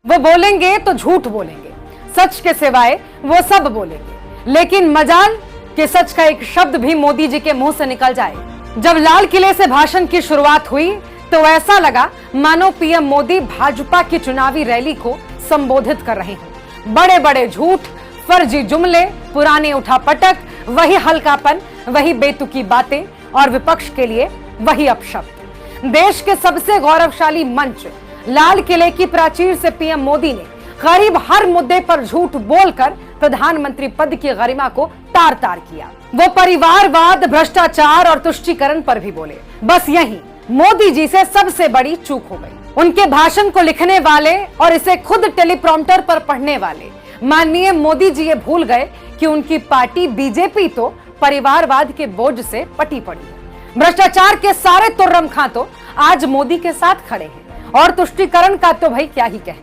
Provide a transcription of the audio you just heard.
वो बोलेंगे तो झूठ बोलेंगे, सच के सिवाय वो सब बोलेंगे, लेकिन मजाल कि सच का एक शब्द भी मोदी जी के मुंह से निकल जाए। जब लाल किले से भाषण की शुरुआत हुई तो ऐसा लगा मानो पीएम मोदी भाजपा की चुनावी रैली को संबोधित कर रहे हैं। बड़े बड़े झूठ, फर्जी जुमले, पुराने उठापटक, वही हल्कापन, वही बेतुकी बातें और विपक्ष के लिए वही अपशब्द। देश के सबसे गौरवशाली मंच लाल किले की प्राचीर से पीएम मोदी ने करीब हर मुद्दे पर झूठ बोलकर प्रधानमंत्री पद की गरिमा को तार तार किया। वो परिवारवाद, भ्रष्टाचार और तुष्टीकरण पर भी बोले। बस यही मोदी जी से सबसे बड़ी चूक हो गई। उनके भाषण को लिखने वाले और इसे खुद टेलीप्रॉम्प्टर पर पढ़ने वाले माननीय मोदी जी ये भूल गए कि उनकी पार्टी बीजेपी तो परिवारवाद के बोझ से पटी पड़ी है। भ्रष्टाचार के सारे तुर्रम खां तो आज मोदी के साथ खड़े हैं और तुष्टीकरण का तो भाई क्या ही कहें।